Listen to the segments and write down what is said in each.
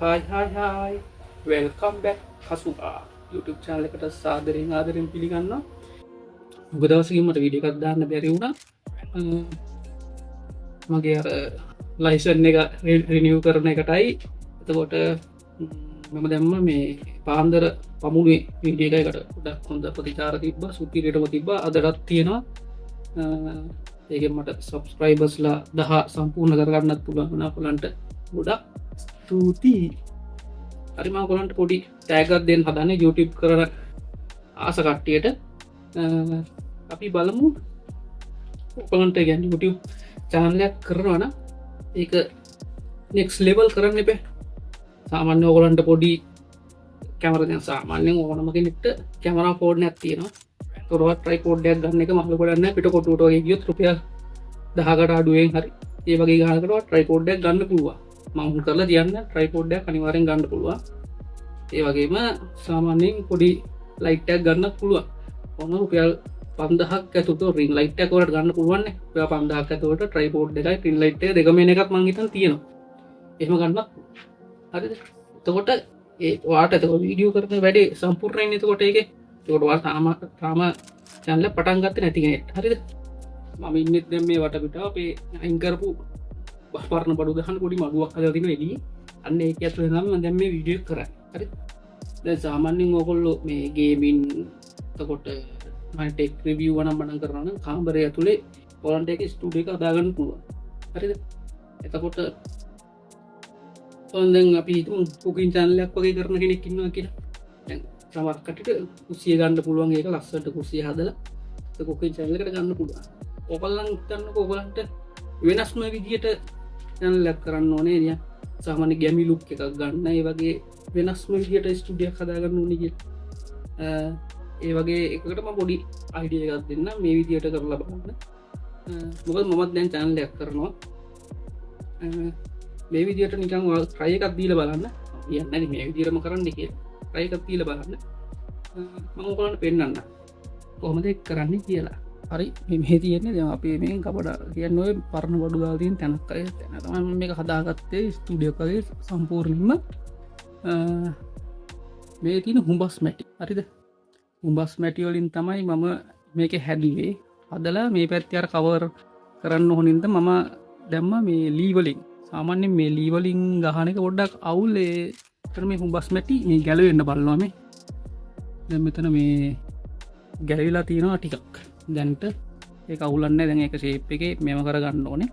හයි welcome back හසුකා YouTube channel එකට සාදරයෙන් ආදරෙන් පිළිගන්නවා. උග දවසකින් මට වීඩියෝ එකක් දාන්න බැරි වුණා. මගේ අර ලයිසන් එක රිනිව් කරන එකටයි. එතකොට මම දැම්ම මේ පාන්දර පමුණුවේ වීඩියෝ එකකට ගොඩක් හොඳ ප්‍රතිචාර තිබ්බා, සුපිරියටම තිබ්බා. අදටත් තියෙනවා. ඒකෙන් මට සබ්ස්ක්‍රයිබර්ස්ලා 10 සම්පූර්ණ කරගන්නත් පුළුවන් වුණා. ඔයගලන්ට ගොඩක් ස්තුතියි. හරි, මම ඔයගලන්ට පොඩි ටැග් එකක් දෙන්න හදන්නේ YouTube කරන ආස කට්ටියට. අපි බලමු ඔයගලන්ට කියන්නේ YouTube channel එකක් කරනවා නම් ඒක next level කරන්න එපා. සාමාන්‍ය ඔයගලන්ට පොඩි කැමරා දැන් සාමාන්‍යයෙන් ඕනම කෙනෙක්ට කැමරා ෆෝන් එකක් තියෙනවා. තොරවත් ට්‍රයිපෝඩ් එකක් ගන්න එක මහලු ගොඩක් නැහැ. පිට කොටුවට වගේ ගියොත් රුපියල් 10කට අඩුවෙන් හරි ඒ වගේ ගානකට ට්‍රයිපෝඩ් එකක් ගන්න පුළුවන්. මවුන්ට් කරලා තියන්න ට්‍රයිපෝඩ් එකක් අනිවාර්යෙන් ගන්න පුළුවන්. ඒ වගේම සාමාන්‍යයෙන් පොඩි ලයිට් එකක් ගන්නත් පුළුවන්. ඕන රුපියල් 5000ක් ඇතුළත රින් ලයිට් එකක් වලට ගන්න පුළුවන් නේ. රුපියල් 5000ක් ඇතුළත ට්‍රයිපෝඩ් එකයි රින් ලයිට් එක දෙකම එන එකක් මං හිතන් තියෙනවා. එහෙම ගන්නත් හරිද? එතකොට ඒ ඔයාට එතකොට වීඩියෝ කරන වැඩේ සම්පූර්ණ වෙන්නේ එතකොට ඒකේ. ඒකට ඔයාලා තාම channel එක පටන් ගත්තේ නැති කෙනෙක්. හරිද? මම ඉන්නෙත් දැන් මේ වටපිටාව අපේ අයින් කරපු පරණ බඩු ගහන පොඩි මගුවක් හදලා තියෙනවා එළියේ. අන්න ඒක ඇතුලේ නම් මම දැන් මේ වීඩියෝ එක කරන්නේ. හරිද? දැන් සාමාන්‍යයෙන් ඔයගොල්ලෝ මේ ගේමින් එතකොට මම ටෙක් රිවිව් වනම් මනම් කරනවා නම් කාමරය ඇතුලේ ඔයගලන්ට ඒක ස්ටුඩියෝ එක හදාගන්න පුළුවන්. හරිද? එතකොට දැන් අපි හිතමු කුකින් channel එකක් වගේ කරන කෙනෙක් ඉන්නවා කියලා. දැන් සමහර කටට කුස්සිය ගන්න පුළුවන්. ඒක ලස්සනට කුස්සිය හදලා ඒක කුකින් channel එකට ගන්න පුළුවන්. ඔයගොල්ලන් හිතන්නකෝ ඔයගලන්ට වෙනස්ම විදියට channel එකක් කරන්න ඕනේ නේද? සාමාන්‍ය ගැමි ලුක් එකක් ගන්න. ඒ වගේ වෙනස්ම විදියට ස්ටුඩියෝ එකක් හදාගන්න ඕනේ කියලා. ඒ වගේ එකකට මම පොඩි අයිඩියා එකක් දෙන්නම් මේ විදියට කරලා බලන්න. මොකද මමත් දැන් channel එකක් කරනවා. මේ විදියට නිකන් try එකක් දීලා බලන්න. කියන්නේ නැති මේ විදියටම කරන්න කියලා. try එකක් දීලා බලන්න. මම ඔයගලන්ට පෙන්නන්න කොහොමද ඒක කරන්නේ කියලා. හරි, මේ තියෙන්නේ දැන් අපි මේ කපඩ කියන්නේ ඔය පරණ බඩු දාලා තියෙන තැනක් අය තැන තමයි මම මේක හදාගත්තේ ස්ටුඩියෝ එකේ සම්පූර්ණයෙන්ම. මේ තියෙන හුඹස් මැටි. හරිද? හුඹස් මැටි වලින් තමයි මම මේක හැදුවේ. හදලා මේ පැත්තේ අර කවර් කරන්න ඕනින්ද මම දැම්මා මේ ලී වලින්. සාමාන්‍යයෙන් මේ ලී වලින් ගහන එක පොඩ්ඩක් අවුල්. ඒතර මේ හුඹස් මැටි මේ ගැලවෙන්න බලනවා මේ. දැන් මෙතන මේ ගැලවිලා තියෙනවා ටිකක්. දැන්ට ඒක අවුලන්නේ නැහැ. දැන් ඒක ෂේප් එකේ මේව කරගන්න ඕනේ.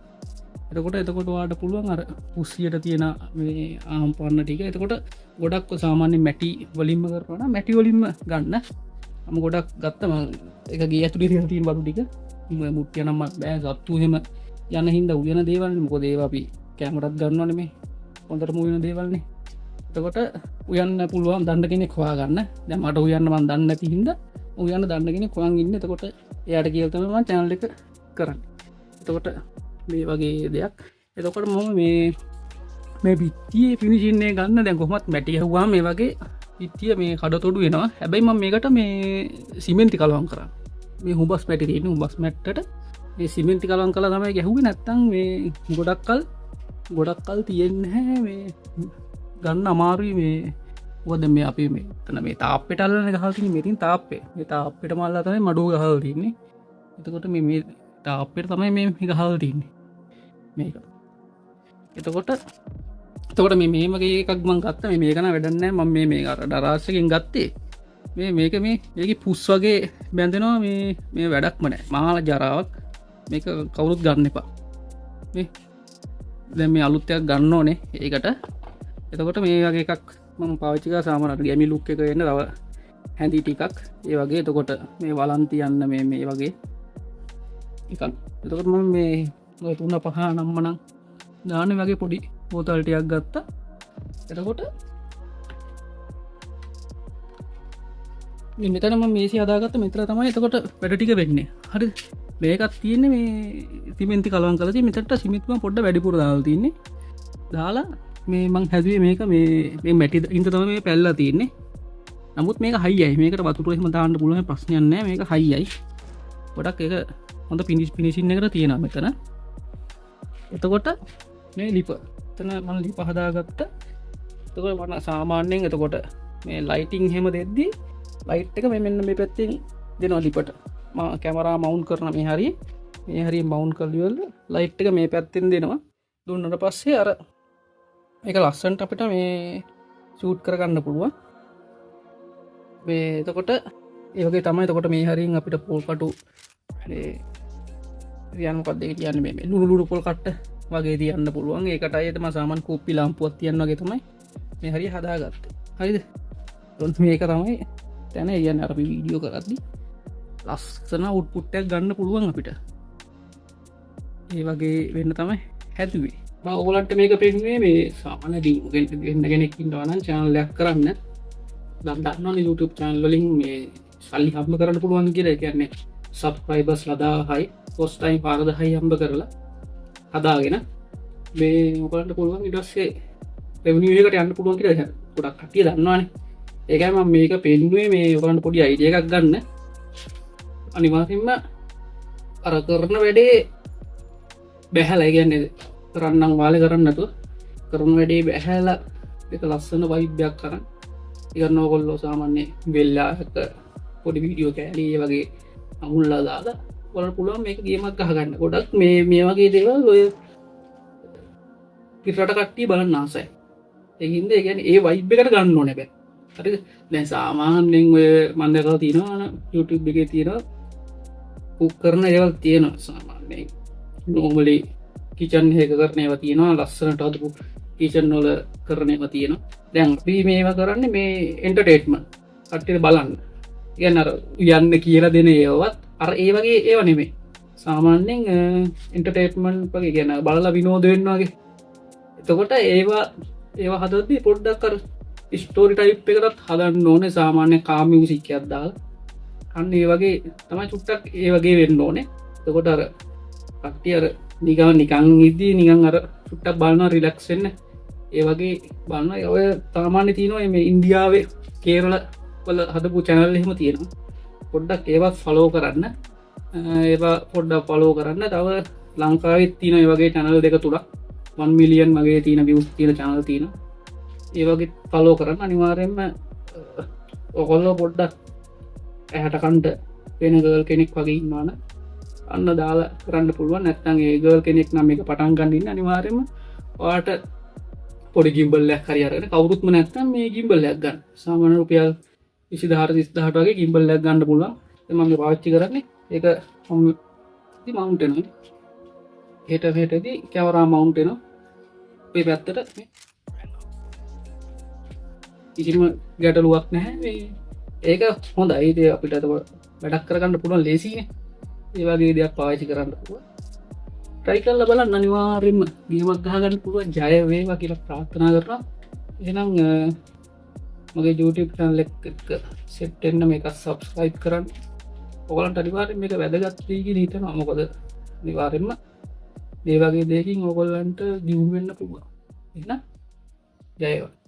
එතකොට ඔයාලට පුළුවන් අර කුස්සියට තියෙන මේ ආම් පන්න ටික. එතකොට ගොඩක් සාමාන්‍ය මැටි වලින්ම කරනවා නම් මැටි වලින්ම ගන්න. මම ගොඩක් ගත්තා. මම ඒක ගේ ඇතුලේ තියෙන බඩු ටික මුට්ටිය නම් බෑ ගත්තු එහෙම යන හින්දා උයන දේවල් නේ. මොකද ඒවා අපි කැමරාත් ගන්නවනේ මේ හොඳටම උයන දේවල් නේ. එතකොට උයන්න පුළුවන් දන්න කෙනෙක් හොයාගන්න. දැන් මට උයන්න මම දන්නේ නැති හින්දා උයන්න දන්න කෙනෙක් හොයන් ඉන්නේ. එතකොට එයාට කියලා තමයි මම channel එක කරන්නේ. එතකොට මේ වගේ දෙයක්. එතකොට මම මේ පිටියේ ෆිනිෂින් එක ගන්න. දැන් කොහොමත් මැටි ගහුවාම මේ වගේ පිටිය මේ කඩතොඩු වෙනවා. හැබැයි මම මේකට මේ සිමෙන්ති කලවම් කරා. මේ හුඹස් මැටි තියෙන හුඹස් මැට්ටට මේ සිමෙන්ති කලවම් කළා තමයි ගැහුවේ. නැත්තම් මේ ගොඩක් කල් තියෙන්නේ නැහැ. මේ ගන්න අමාරුයි මේ. මොකද මේ අපි මෙතන මේ තාප්පෙට අල්ලන ගහලා තියෙන්නේ. මෙතින් තාප්පේ. මේ තාප්පෙට මල්ලා තමයි මඩුව ගහලා තියෙන්නේ. එතකොට මේ තාප්පෙට තමයි මේ ගහලා තියෙන්නේ. මේක. එතකොට මේ වගේ එකක් මම ගත්තා. මේක නා වැඩක් නැහැ. මම මේ අර දරාස් එකෙන් ගත්තේ. මේකේ පුස් වගේ බැඳෙනවා. මේ වැඩක්ම නැහැ. මහා ජරාවක්. මේක කවුරුත් ගන්න එපා. මේ දැන් මේ අලුත් එකක් ගන්න ඕනේ ඒකට. එතකොට මේ වගේ එකක් මම පාවිච්චි කරා. සාමාන්‍යයෙන් ගැමි ලුක් එක එන්න තව හැඳි ටිකක් ඒ වගේ. එතකොට මේ වලන් තියන්න මේ වගේ එකක්. එතකොට මම මේ ඔය 3-5 නම්මනම් දාන්න වගේ පොඩි බෝතල් ටිකක් ගත්තා. එතකොට මේ මෙතන මම මේසි හදාගත්ත. මෙතන තමයි එතකොට වැඩ ටික වෙන්නේ. හරිද? මේකත් තියෙන්නේ මේ සිමෙන්ති කලවම් කරලා තියෙන්නේ. මෙතනට සිමෙන්ති මම පොඩ්ඩක් වැඩිපුර දාලා තින්නේ. දාලා මේ මං හැදුවේ මේක මේ මැටි ඉඳ තමයි මේ පැල්ලලා තියෙන්නේ. නමුත් මේක හයියයි. මේකට වතුර එහෙම දාන්න පුළුවන් ප්‍රශ්නයක් නැහැ. මේක හයියයි. ගොඩක් ඒක හොඳ ෆිනිෂින් එකකට තියෙනවා මෙතන. එතකොට මේ ලිප එතන මම ලිප හදාගත්ත. තක වන සාමාන්‍යයෙන් එතකොට මේ ලයිටිං හෙම දෙද්දී ලයිට් එක මෙන්න මේ පැත්තිෙන් දෙනවා ලිපට කැමරා මවුන් කරන මේ හරි මවුන් කල්ලිවල් ලයිට් එක මේ පැත්තිෙන් දෙනවා දුන්නට පස්සේ අර එක ලස්සන්ට අපිට මේ චූට් කරගන්න පුළුවන් මේ එතකොට ඒවගේ තමයි තකොට මේ හරින් අපිට පෝල්කටු රියන්පත්ද කියන්න මේ ලුණුලුඩු පොල් කට්ට වගේ තියන්න පුළුවන් ඒකට අයතම සාමන් කෝප්පි ලාම්පුවත් තියන්නගේ තමයි මේ හරි හදාගත්ත හරිද තොන්ත් මේක තමයි තැන යන්න අරපි වීඩියෝ කරද්දි ලස්සන උට්පුට්ටයක් ගන්න පුළුවන් අපිට ඒ වගේ වෙන්න තමයි හැතුවේ ඔගලන්ට මේක පෙන්වේ මේ සාමන ඩිගෙන්න්න කෙනෙක්කින් වනන් චානලයක් කරන්න දන්නන YouTube චාන්ලලින් මේ සල්ලි හම්ම කරන්න පුළුවන් කියලා කියන්නේ සබ්ස්ක්‍රයිබර්ස් ලදා හයි පොස්ටයිම් පාරද හයි හම්බ කරලා හදාගෙන මේ මොකලට පුළුවන් ඉටස්සේ රෙවනියකට යන්න පුළුවන් කියලා ගොඩක් කටිය දන්නවානේ ඒකම මේක පෙන්ුවේ මේ ඔකලන්ට පොඩි අයිඩිය එකක් ගන්න අනිවාසින්ම අර කරන වැඩේ බැහැල ගැන්නේ කරන්නම් වාල කරන්නතු කරන වැඩේ බැහැල එක ලස්සන වයිබ්‍යයක් කරන්න ඉගන්න ඔකොල්ලෝ සාමාන්‍ය වෙල්ලාක පොඩි වීඩියෝ කෑලේ වගේ අමුල්ලා දාලා වල පුළුවන් මේක ගේමක් අහගන්න ගොඩක් මේ වගේ දේවල් ඔය පිරට කට්ටිය බලන්න ආසයි ඒහින්ද ගැන ඒ වයිබ් එකට ගන්න ඕන බෑ හරි දැන් සාමාන්‍යෙන් ඔය මන්දකල් තියෙනවා YouTube එකේ තියෙනවා කුක් කරන ඒවල් තියෙනවා සාමාන්‍යයෙන් නෝමලි කිචන් හක කරනයව තියෙනවා ලස්සනට අදපු කිචන් නොල කරනයව තියෙනවා දැන් අපි මේවා කරන්න මේ එන්ටර්ටේට්ම කට්ටට බලන්න ගන්න යන්න කියලා දෙන ඒවත් අර ඒ වගේ ඒව නෙමේ සාමාන්‍යෙන් එන්ටර්ටේට්මන් වගේ ගැන බලලා විනෝදවෙන්නවාගේ එතකොට ඒවා හදදී පොඩ්ඩක් කර ස්ටෝරි ටයිප් එකටත් හදන්න ඕනේ සාමාන්‍ය කාමියසික්කයක් දාල අන්න ඒ වගේ තමයි චුට්ටක් ඒ වගේ වෙන්න ඕනේ තකොට අර කට්ටිය අර නිගම නිකං ඉදී නිකං අර චුට්ටක් බලන්න රිලක්ෂෙන්න්න ඒ වගේ බලන්න ඔය තාමාන්‍ය තියනවා මේ ඉන්දියාවේ කේරල වල හදපු චැනල් එහෙම තියෙනවා පොඩ්ඩක් ඒවත් ෆලෝ කරන්න ඒවා පොඩ්ඩක් ෆලෝ කරන්න තව ලංකාවෙත් තියන වගේ චැනල් දෙක තුළක් 1 මිලියන් වගේ තියන වියස් තියෙන චැනල් තියෙන ඒවගේ ෆලෝ කරන්න අනිවාරයෙන්ම ඔකොල්ලෝ පොඩ්ඩක් ඇහැටකන්ට වෙන ගල් කෙනෙක් වගේ ඉන්නවාන අන්න දාලා කරන්න පුළුවන් නැත්තන් ඒ ගල් කෙනෙක් නම් එක පටන් ගන්නන්න අනිවාරයම වාට පොඩි ගිම්බල්ලයක් හරිරන කවරුත්ම නැත්තම් මේ ගිම්බල්ලයක් ගන්න සාමන රුපියල් 20,000 වගේ ගිම්බල්ලයක් ගන්න පුළුවන් මම පාච්චි කරන්නේ ඒක මවුන්ටන හෙටදී කැවරා මවුන්ටන පේ පැත්තට කිසිම ගැටලුවක් නැහැ ඒක හොඳ අයිද අපිට වැඩක් කරගන්න පුළුවන් ලේසින ඒවාගේ දෙයක් පාචි කරන්න පුළුව ටයිකල්ල බලන්න අනිවාරෙන්ම ගේමක් ගහගන්න පුළුව ජයවේවා කියලා ප්‍රාර්ථනා කරන එනම් මගේ YouTube චැනල් එක සෙට්ටෙන්න්න මේක සබස්ක්‍රයිබ් කරන්න ඔගලන්ට අනිවාරෙන් මේක වැදගත්වීග නීතන මොකොද නිවාරෙන්ම දේවගේ දෙකින් ඔගොල්ලන්ට දියුම්වෙන්න පුළුවන් එන්න ජයවා